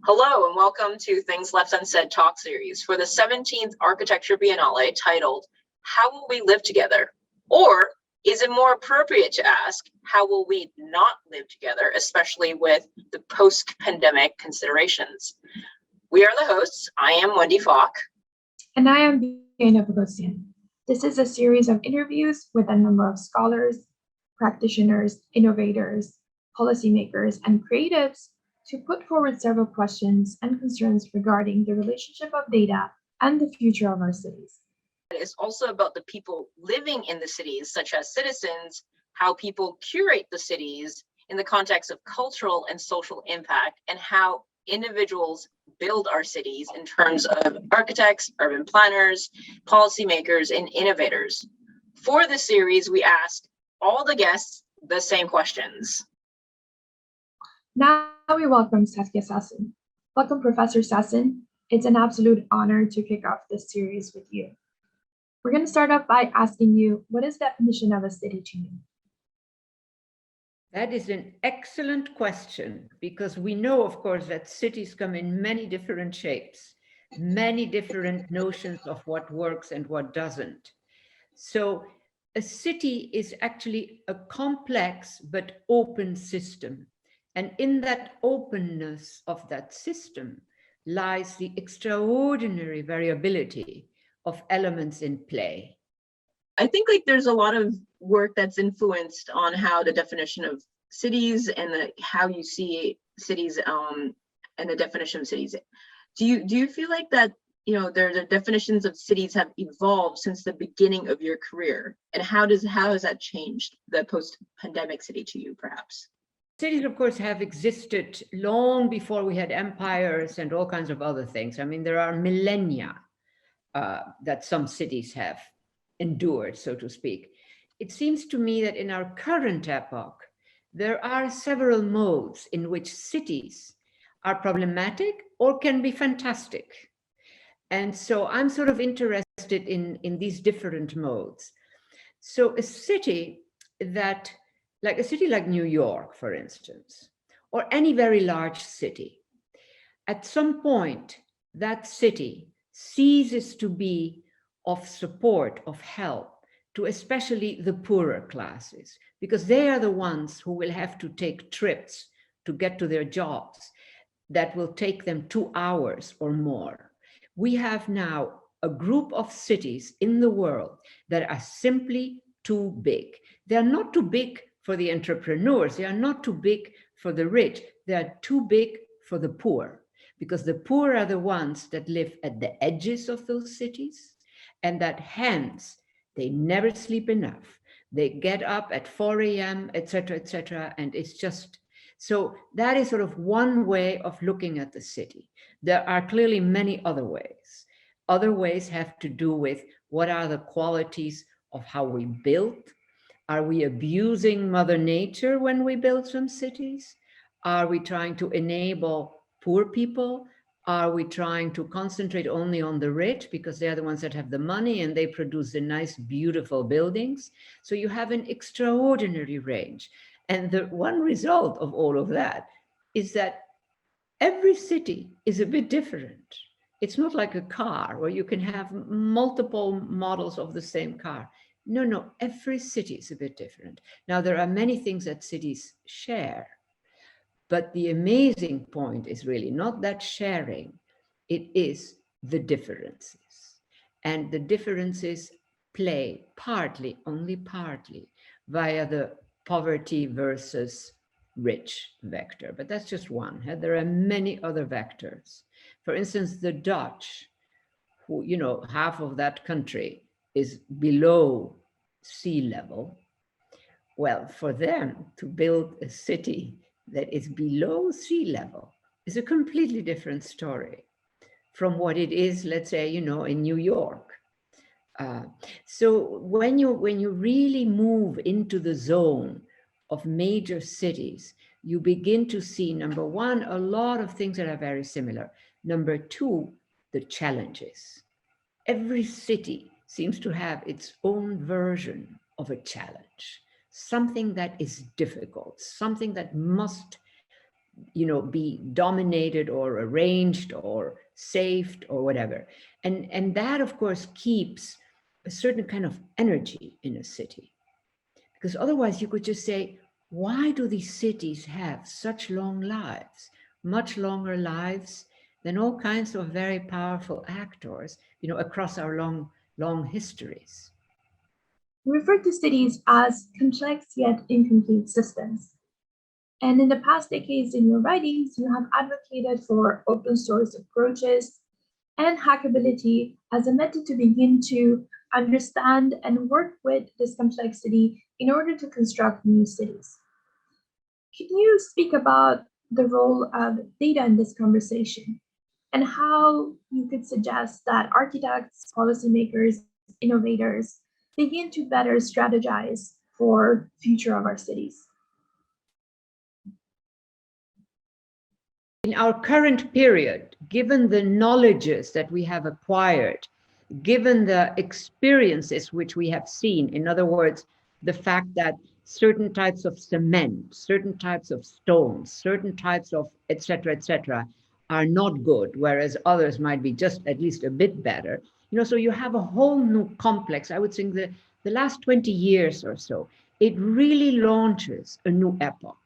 Hello and welcome to Things Left Unsaid talk series for the 17th Architecture Biennale titled, How Will We Live Together? Or is it more appropriate to ask, how will we not live together, especially with the post-pandemic considerations? We are the hosts. I am Wendy Falk. And I am Diana Bogosian. This is a series of interviews with a number of scholars, practitioners, innovators, policymakers, and creatives to put forward several questions and concerns regarding the relationship of data and the future of our cities. It's also about the people living in the cities, such as citizens, how people curate the cities in the context of cultural and social impact, and how individuals build our cities in terms of architects, urban planners, policymakers, and innovators. For this series, we asked all the guests the same questions. Now we welcome Saskia Sassen. Welcome, Professor Sassen. It's an absolute honor to kick off this series with you. We're going to start off by asking you, what is the definition of a city to you? That is an excellent question, because we know, of course, that cities come in many different shapes, many different notions of what works and what doesn't. So a city is actually a complex but open system. And in that openness of that system lies the extraordinary variability of elements in play. I think there's a lot of work that's influenced on how the definition of cities and how you see cities and the definition of cities. Do you feel like that, the definitions of cities have evolved since the beginning of your career, and how has that changed the post-pandemic city to you, perhaps? Cities, of course, have existed long before we had empires and all kinds of other things. I mean, there are millennia that some cities have endured, so to speak. It seems to me that in our current epoch, there are several modes in which cities are problematic or can be fantastic. And so I'm sort of interested in these different modes. So a city like New York, for instance, or any very large city, at some point, that city ceases to be of support, of help to especially the poorer classes, because they are the ones who will have to take trips to get to their jobs that will take them 2 hours or more. We have now a group of cities in the world that are simply too big. They are not too big for the entrepreneurs. They are not too big for the rich. They are too big for the poor, because the poor are the ones that live at the edges of those cities, and that hence they never sleep enough. They get up at 4 a.m., etc., and it's just, so that is sort of one way of looking at the city. There are clearly many other ways. Other ways have to do with what are the qualities of how we build. Are we abusing Mother Nature when we build some cities? Are we trying to enable poor people? Are we trying to concentrate only on the rich because they're the ones that have the money and they produce the nice, beautiful buildings? So you have an extraordinary range. And the one result of all of that is that every city is a bit different. It's not like a car where you can have multiple models of the same car. No, every city is a bit different. Now, there are many things that cities share, but the amazing point is really not that sharing, it is the differences. And the differences play partly, only partly, via the poverty versus rich vector. But that's just one. There are many other vectors. For instance, the Dutch, who, half of that country is below sea level. Well, for them to build a city that is below sea level is a completely different story from what it is, let's say, in New York. So when you really move into the zone of major cities, you begin to see, number one, a lot of things that are very similar. Number two, the challenges. Every city seems to have its own version of a challenge, something that is difficult, something that must be dominated or arranged or saved or whatever. And that, of course, keeps a certain kind of energy in a city. Because otherwise you could just say, why do these cities have such long lives, much longer lives than all kinds of very powerful actors, across our long histories? We refer to cities as complex yet incomplete systems. And in the past decades in your writings, you have advocated for open source approaches and hackability as a method to begin to understand and work with this complexity in order to construct new cities. Can you speak about the role of data in this conversation and how you could suggest that architects, policymakers, innovators begin to better strategize for future of our cities? In our current period, given the knowledges that we have acquired, given the experiences which we have seen, in other words, the fact that certain types of cement, certain types of stones, certain types of et cetera, are not good, whereas others might be just at least a bit better. So you have a whole new complex. I would think the last 20 years or so, it really launches a new epoch,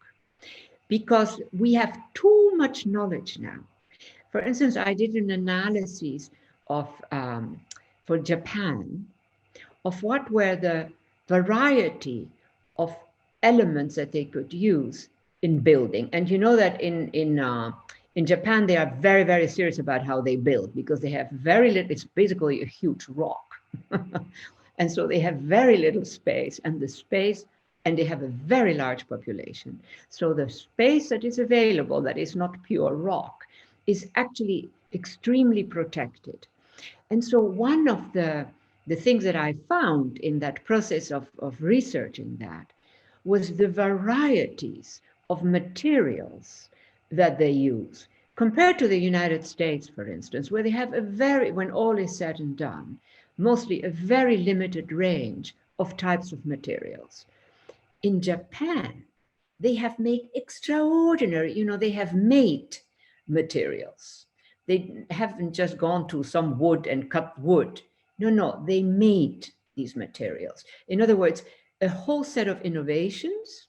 because we have too much knowledge now. For instance, I did an analysis of, for Japan, of what were the variety of elements that they could use in building. And you know that in Japan, they are very, very serious about how they build, because they have very little, it's basically a huge rock. And so they have very little space, and they have a very large population. So the space that is available, that is not pure rock, is actually extremely protected. And so one of the things that I found in that process of researching that was the varieties of materials that they use, compared to the United States, for instance, where they have when all is said and done, mostly a very limited range of types of materials. In Japan, they have made extraordinary, they have made materials. They haven't just gone to some wood and cut wood. No, they made these materials. In other words, a whole set of innovations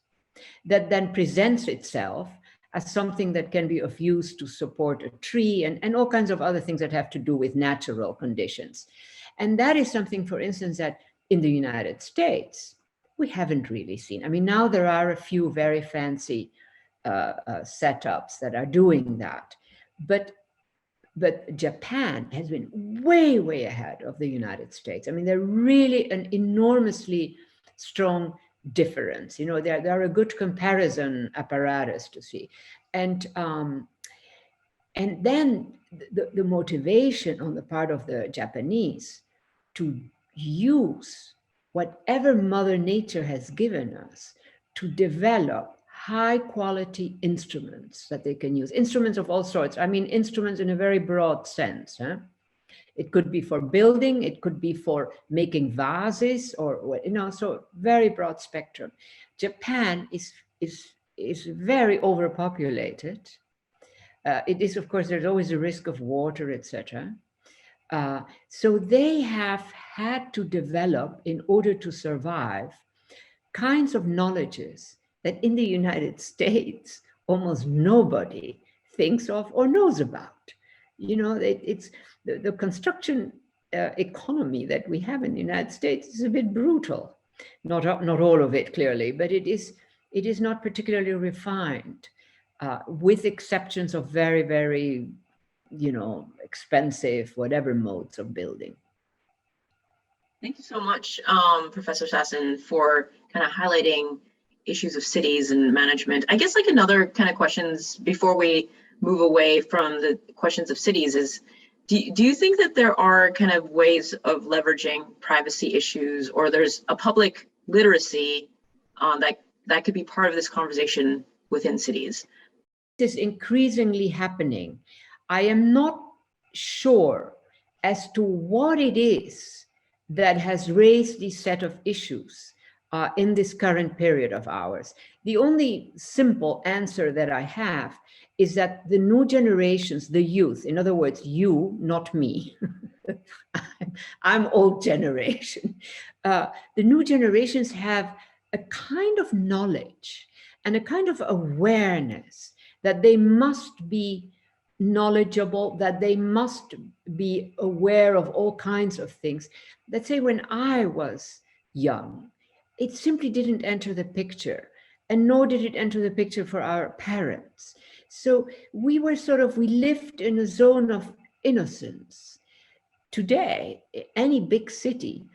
that then presents itself as something that can be of use to support a tree and all kinds of other things that have to do with natural conditions. And that is something, for instance, that in the United States, we haven't really seen. I mean, now there are a few very fancy setups that are doing that. But Japan has been way, way ahead of the United States. I mean, they're really an enormously strong difference. They're a good comparison apparatus to see. And then the motivation on the part of the Japanese to use whatever Mother Nature has given us to develop high quality instruments that they can use, instruments of all sorts. I mean, instruments in a very broad sense. It could be for building, it could be for making vases, or so very broad spectrum. Japan is very overpopulated. It is, of course, there's always a risk of water, etc. So they have had to develop, in order to survive, kinds of knowledges that in the United States almost nobody thinks of or knows about. It's the construction economy that we have in the United States is a bit brutal. Not all of it, clearly, but it is not particularly refined, with exceptions of very, very, expensive, whatever modes of building. Thank you so much, Professor Sassen, for kind of highlighting issues of cities and management. I guess like another kind of questions before we move away from the questions of cities is, do you think that there are kind of ways of leveraging privacy issues, or there's a public literacy that could be part of this conversation within cities? This is increasingly happening. I am not sure as to what it is that has raised this set of issues. in this current period of ours? The only simple answer that I have is that the new generations, the youth, in other words, you, not me, I'm old generation. The new generations have a kind of knowledge and a kind of awareness that they must be knowledgeable, that they must be aware of all kinds of things. Let's say when I was young, it simply didn't enter the picture, and nor did it enter the picture for our parents. So we lived in a zone of innocence. Today, any big city,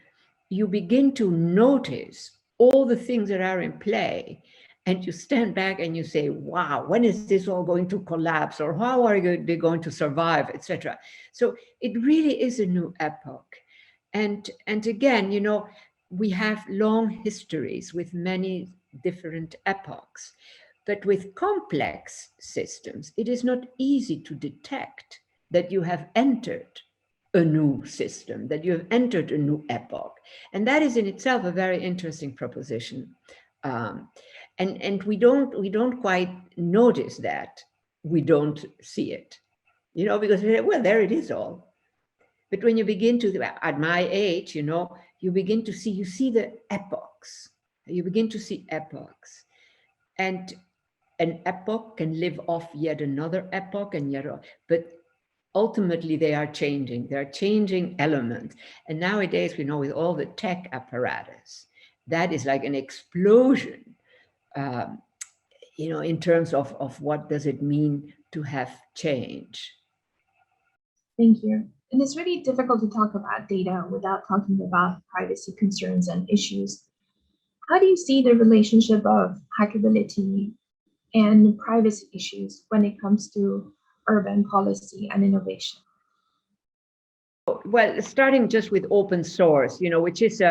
you begin to notice all the things that are in play, and you stand back and you say, wow, when is this all going to collapse, or how are they going to survive, etc. So it really is a new epoch. And again, we have long histories with many different epochs, but with complex systems, it is not easy to detect that you have entered a new system, that you have entered a new epoch. And that is in itself a very interesting proposition. And we don't quite notice that. We don't see it, because well, there it is all. But when you begin to, at my age, you begin to see, you see the epochs. You begin to see epochs. And an epoch can live off yet another epoch, but ultimately they are changing. They're changing elements. And nowadays, with all the tech apparatus, that is like an explosion, in terms of what does it mean to have change. Thank you. And it's really difficult to talk about data without talking about privacy concerns and issues. How do you see the relationship of hackability and privacy issues when it comes to urban policy and innovation? Well, starting just with open source, which is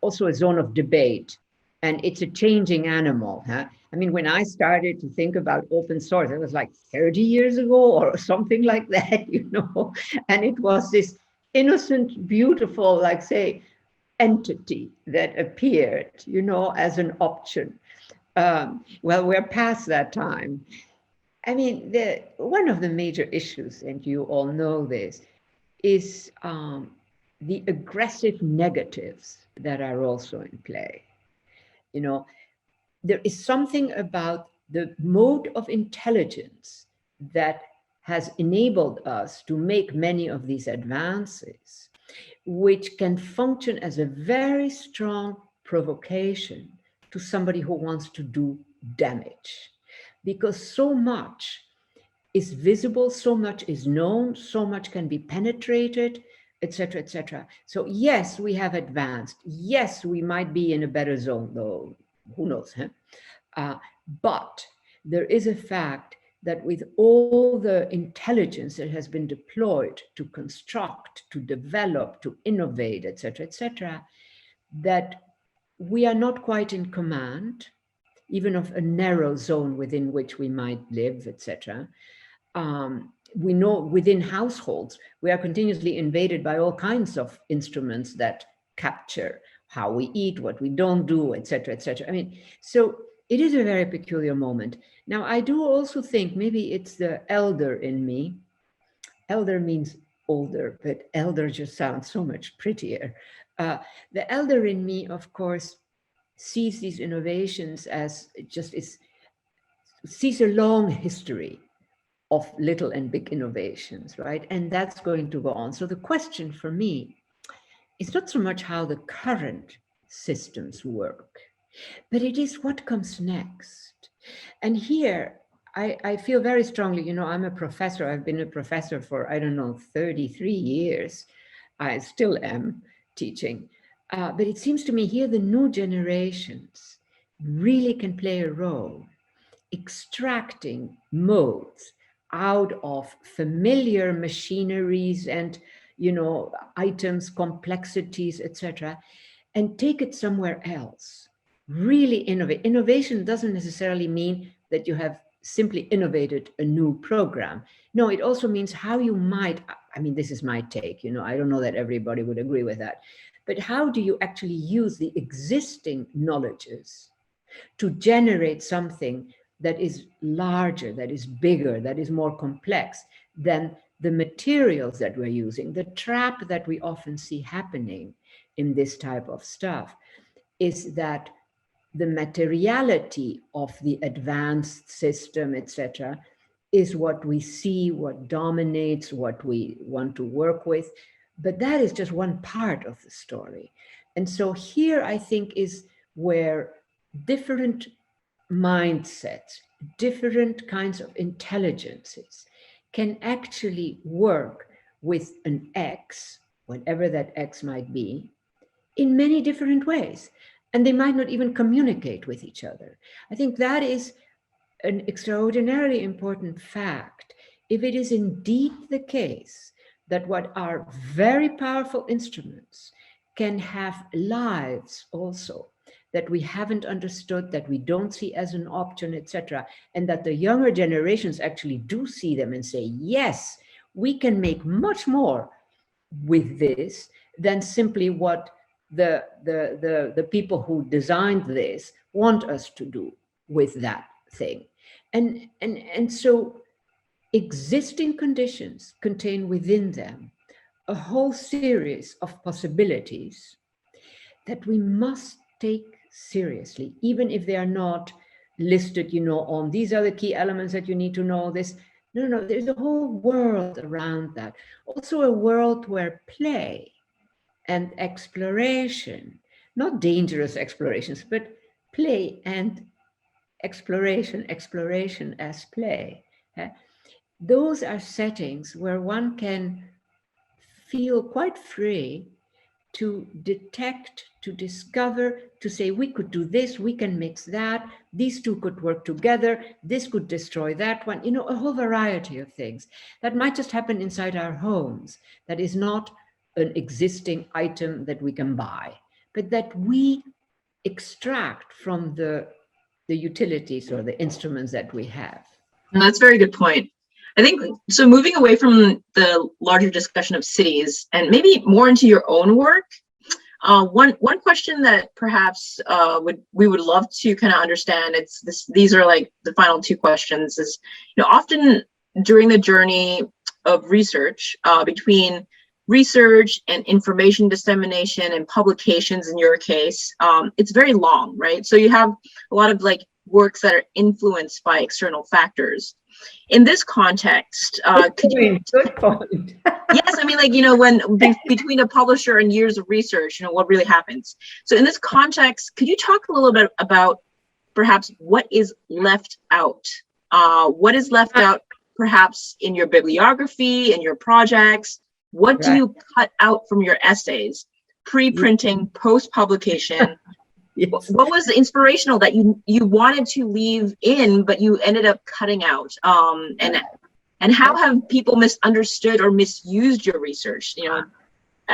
also a zone of debate, and it's a changing animal. I mean, when I started to think about open source, it was like 30 years ago or something like that, and it was this innocent, beautiful, like say, entity that appeared, as an option. Well, we're past that time. I mean, one of the major issues, and you all know this, is the aggressive negatives that are also in play. There is something about the mode of intelligence that has enabled us to make many of these advances, which can function as a very strong provocation to somebody who wants to do damage. Because so much is visible, so much is known, so much can be penetrated, etc., etc. So yes, we have advanced. Yes, we might be in a better zone, though who knows? But there is a fact that with all the intelligence that has been deployed to construct, to develop, to innovate, etc., etc., that we are not quite in command, even of a narrow zone within which we might live, etc. We know within households, we are continuously invaded by all kinds of instruments that capture how we eat, what we don't do, etc., etc. I mean, so it is a very peculiar moment. Now, I do also think maybe it's the elder in me. Elder means older, but elder just sounds so much prettier. The elder in me, of course, sees these innovations as sees a long history of little and big innovations, right? And that's going to go on. So the question for me is not so much how the current systems work, but it is what comes next. And here, I feel very strongly, I'm a professor. I've been a professor for, 33 years. I still am teaching. But it seems to me here the new generations really can play a role extracting modes out of familiar machineries and items, complexities, etc., and take it somewhere else. Really innovate. Innovation doesn't necessarily mean that you have simply innovated a new program. No, it also means how you might, this is my take, I don't know that everybody would agree with that, but how do you actually use the existing knowledges to generate something that is larger, that is bigger, that is more complex than the materials that we're using? The trap that we often see happening in this type of stuff is that the materiality of the advanced system, etc., is what we see, what dominates, what we want to work with. But that is just one part of the story. And so here, I think, is where different mindsets, different kinds of intelligences can actually work with an X, whatever that X might be, in many different ways. And they might not even communicate with each other. I think that is an extraordinarily important fact. If it is indeed the case that what are very powerful instruments can have lives also, that we haven't understood, that we don't see as an option, etc., and that the younger generations actually do see them and say, yes, we can make much more with this than simply what the people who designed this want us to do with that thing. And so existing conditions contain within them a whole series of possibilities that we must take seriously, even if they are not listed, on these are the key elements that you need to know this. No, there's a whole world around that. Also a world where play and exploration, not dangerous explorations, but play and exploration as play. Those are settings where one can feel quite free to detect, to discover, to say, we could do this, we can mix that, these two could work together, this could destroy that one, a whole variety of things that might just happen inside our homes, that is not an existing item that we can buy, but that we extract from the utilities or the instruments that we have. And that's a very good point. I think so. Moving away from the larger discussion of cities and maybe more into your own work, one question that perhaps we would love to kind of understand. These are like the final two questions. Is often during the journey of research between research and information dissemination and publications, in your case, it's very long, right? So you have a lot of like works that are influenced by external factors. In this context, Good point. Yes, I mean, like, when between a publisher and years of research, what really happens. So in this context, could you talk a little bit about perhaps what is left out? What is left out perhaps in your bibliography, in your projects? What do you cut out from your essays, pre-printing, post-publication? Yes. What was inspirational that you wanted to leave in, but you ended up cutting out? And how have people misunderstood or misused your research?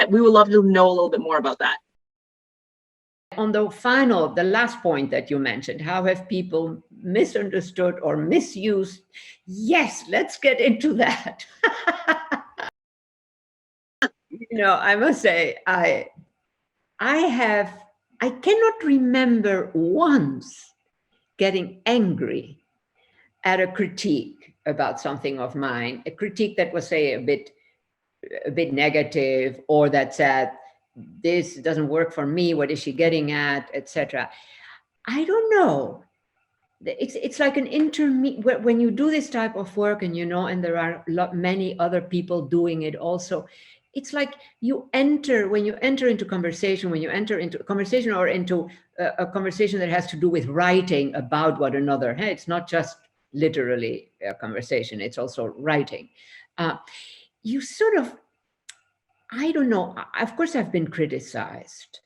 We would love to know a little bit more about that. On the last point that you mentioned, how have people misunderstood or misused? Yes, let's get into that. I must say, I cannot remember once getting angry at a critique about something of mine, a critique that was, say, a bit negative, or that said, this doesn't work for me, what is she getting at, etc. I don't know. It's like an intermediate, when you do this type of work, and and there are many other people doing it also, it's like when you enter into conversation or into a conversation that has to do with writing about one another. Hey, it's not just literally a conversation, it's also writing. You sort of, I don't know, of course I've been criticized,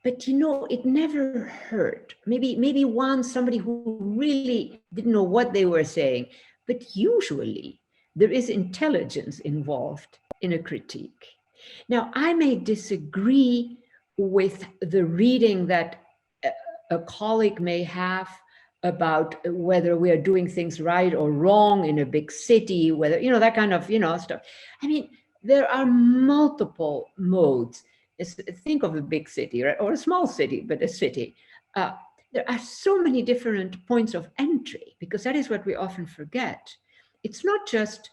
but it never hurt. Maybe once somebody who really didn't know what they were saying, but usually there is intelligence involved in a critique. Now, I may disagree with the reading that a colleague may have about whether we are doing things right or wrong in a big city, whether, that kind of, stuff. I mean, there are multiple modes. think of a big city, right? Or a small city, but a city. There are so many different points of entry, because that is what we often forget. It's not just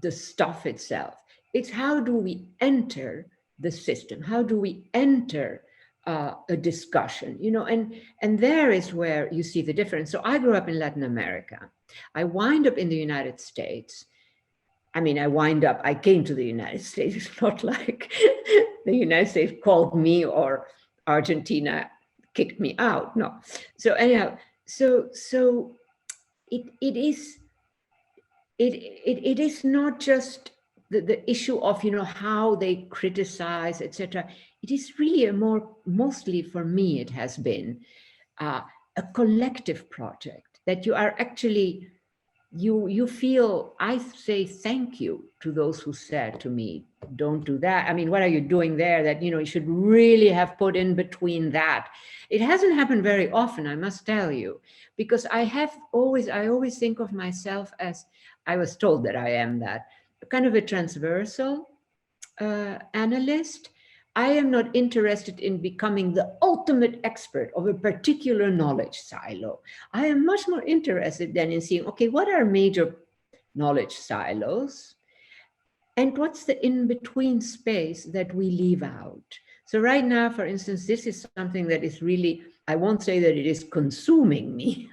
the stuff itself, it's how do we enter the system? How do we enter a discussion? And there is where you see the difference. So I grew up in Latin America. I wind up in the United States. I mean, I came to the United States. It's not like the United States called me or Argentina kicked me out. No. So anyhow, so it is not just the issue of how they criticize, etc. It is really mostly for me it has been a collective project that you are actually you feel. I say thank you to those who said to me, don't do that. I mean, what are you doing there that you should really have put in between that? It hasn't happened very often, I must tell you, because I always think of myself as, I was told that I am that, kind of a transversal analyst. I am not interested in becoming the ultimate expert of a particular knowledge silo. I am much more interested than in seeing, okay, what are major knowledge silos? And what's the in-between space that we leave out? So right now, for instance, this is something that is really, I won't say that it is consuming me,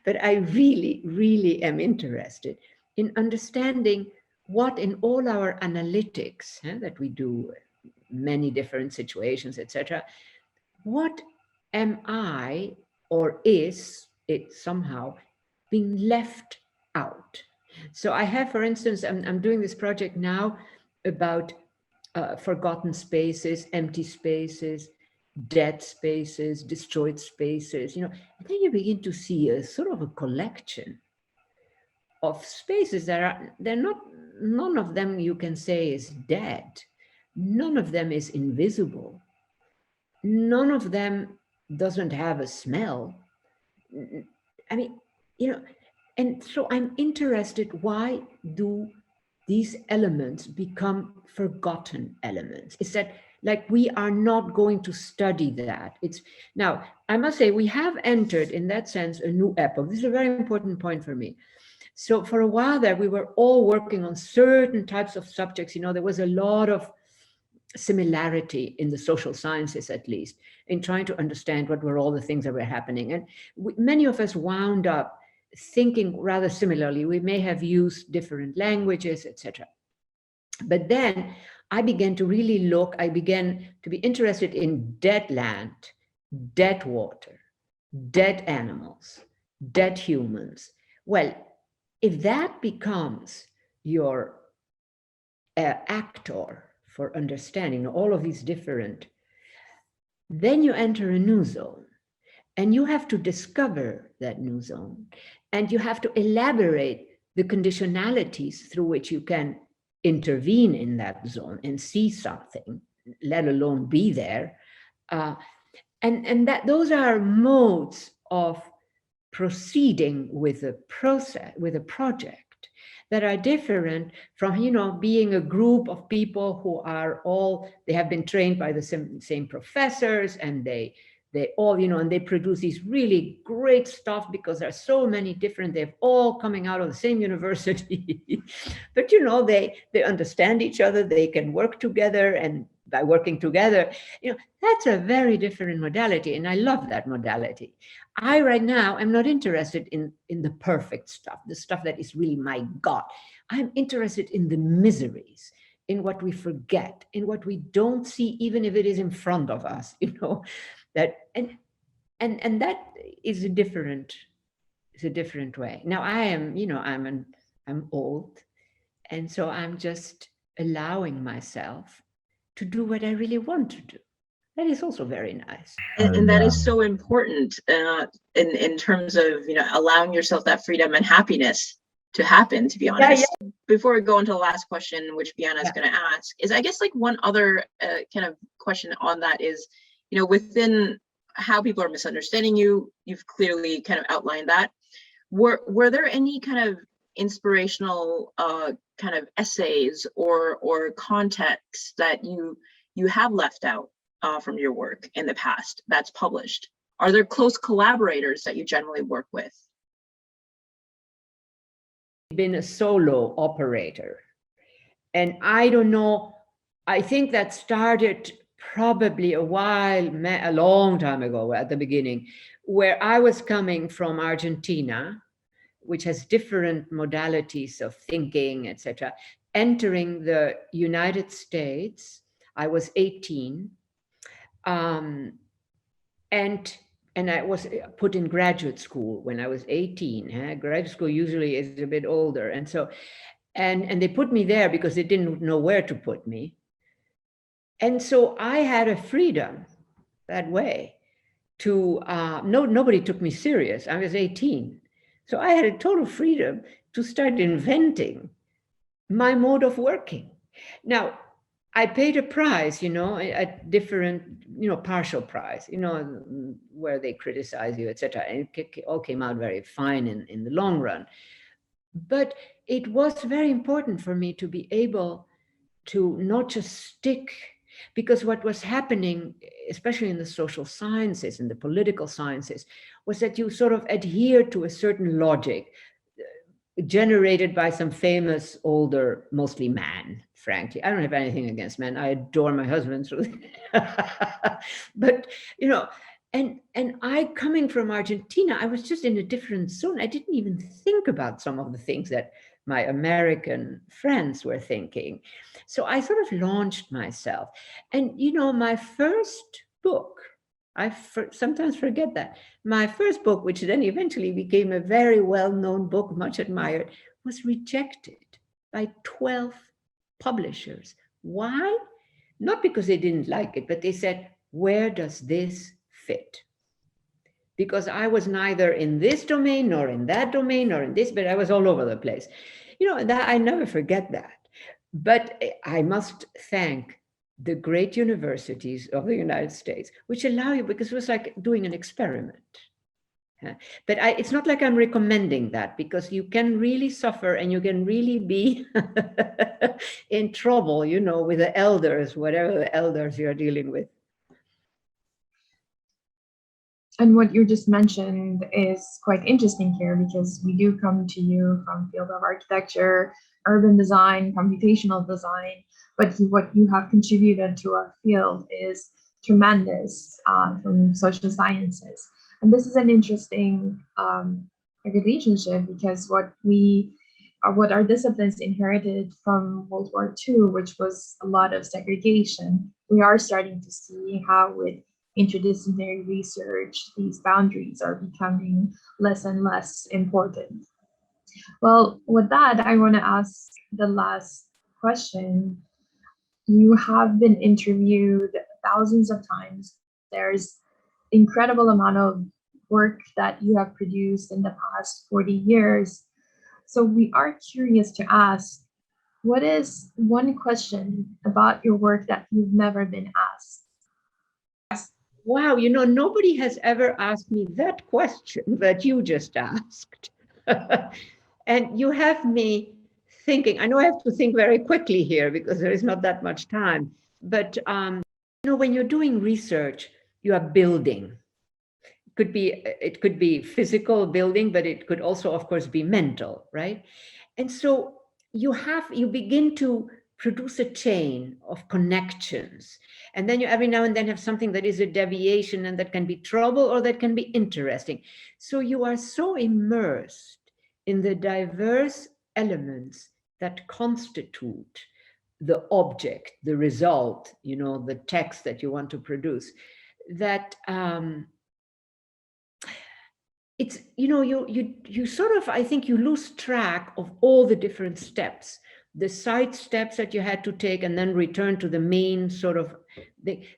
but I really, really am interested in understanding what in all our analytics that we do, many different situations, etc., what am I, or is it somehow being left out? So I have, for instance, I'm doing this project now about forgotten spaces, empty spaces, dead spaces, destroyed spaces, and then you begin to see a sort of a collection of spaces none of them you can say is dead. None of them is invisible. None of them doesn't have a smell. I mean, and so I'm interested, why do these elements become forgotten elements? Is that like we are not going to study that? Now, I must say, we have entered, in that sense, a new epoch. This is a very important point for me. So for a while there, we were all working on certain types of subjects. There was a lot of similarity in the social sciences, at least, in trying to understand what were all the things that were happening. And many of us wound up thinking rather similarly. We may have used different languages, etc. But then I began to really I began to be interested in dead land, dead water, dead animals, dead humans. Well, if that becomes your actor for understanding all of these different, then you enter a new zone, and you have to discover that new zone, and you have to elaborate the conditionalities through which you can intervene in that zone and see something, let alone be there. And that those are modes of proceeding with a process, with a project, that are different from being a group of people who are they have been trained by the same professors, and they all and they produce these really great stuff because there are so many different, they're all coming out of the same university. But they understand each other, they can work together, and by working together, that's a very different modality, and I love that modality. I right now am not interested in the perfect stuff, the stuff that is really my God. I'm interested in the miseries, in what we forget, in what we don't see, even if it is in front of us. That and that is a different way. Now I am, I'm old, and so I'm just allowing myself to do what I really want to do. That is also very nice. And that is so important in terms of, allowing yourself that freedom and happiness to happen, to be honest. Yeah. Before we go into the last question, which Biana is going to ask, is I guess like one other kind of question on that is, within how people are misunderstanding you, you've clearly kind of outlined that. Were there any kind of inspirational kind of essays or contexts that you you have left out from your work in the past that's published? Are there close collaborators that you generally work with? Been a solo operator, and I don't know, I think that started probably a long time ago at the beginning, where I was coming from Argentina, which has different modalities of thinking, etc., entering the United States. I was 18, and I was put in graduate school when I was 18. Graduate school usually is a bit older, and so and they put me there because they didn't know where to put me. And so I had a freedom that way to nobody took me serious. I was 18, so I had a total freedom to start inventing my mode of working. Now, I paid a price, a different, partial price, where they criticize you, etc. And it all came out very fine in the long run. But it was very important for me to be able to not just stick, because what was happening, especially in the social sciences and the political sciences, was that you sort of adhere to a certain logic generated by some famous older, mostly man, frankly. I don't have anything against men. I adore my husband. So but, and I, coming from Argentina, I was just in a different zone. I didn't even think about some of the things that my American friends were thinking. So I sort of launched myself. And, my first book, I sometimes forget that. My first book, which then eventually became a very well-known book, much admired, was rejected by 12 publishers. Why? Not because they didn't like it, but they said, where does this fit? Because I was neither in this domain, nor in that domain, nor in this, but I was all over the place. That I never forget that. But I must thank the great universities of the United States, which allow you, because it was like doing an experiment. But it's not like I'm recommending that, because you can really suffer and you can really be in trouble, with the elders, whatever the elders you're dealing with. And what you just mentioned is quite interesting here, because we do come to you from field of architecture, urban design, computational design, but what you have contributed to our field is tremendous from social sciences. And this is an interesting relationship, because what our disciplines inherited from World War II, which was a lot of segregation, we are starting to see how with interdisciplinary research, these boundaries are becoming less and less important. Well, with that, I want to ask the last question. You have been interviewed thousands of times. There's incredible amount of work that you have produced in the past 40 years. So we are curious to ask, what is one question about your work that you've never been asked? Wow, nobody has ever asked me that question that you just asked. And you have me thinking. I know I have to think very quickly here because there is not that much time. But, when you're doing research, you are building. It could be physical building, but it could also, of course, be mental, right? And so you begin to produce a chain of connections. And then you every now and then have something that is a deviation, and that can be trouble or that can be interesting. So you are so immersed in the diverse elements that constitute the object, the result, the text that you want to produce, that it's, you sort of, I think you lose track of all the different steps, the side steps that you had to take, and then return to the main sort of,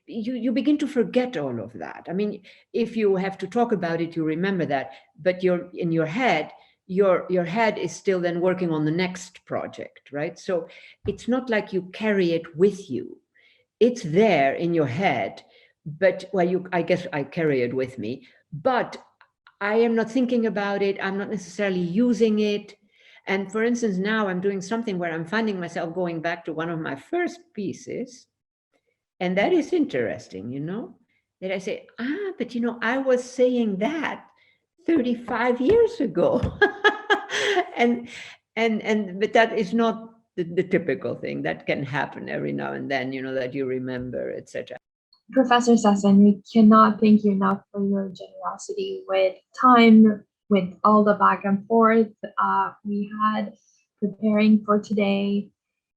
you begin to forget all of that. I mean, if you have to talk about it, you remember that, but in your head, your head is still then working on the next project, right? So it's not like you carry it with you. It's there in your head, but, well, I guess I carry it with me, but I am not thinking about it. I'm not necessarily using it. And for instance, now I'm doing something where I'm finding myself going back to one of my first pieces, And that is interesting, that I say, but I was saying that 35 years ago. But that is not the typical thing that can happen every now and then, that you remember, etc. Professor Sassen, we cannot thank you enough for your generosity with time, with all the back and forth we had preparing for today,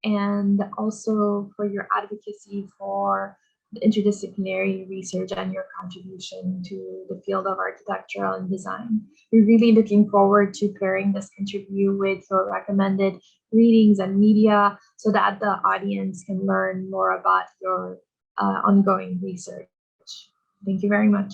and also for your advocacy for the interdisciplinary research and your contribution to the field of architectural and design. We're really looking forward to pairing this interview with your recommended readings and media so that the audience can learn more about your ongoing research. Thank you very much.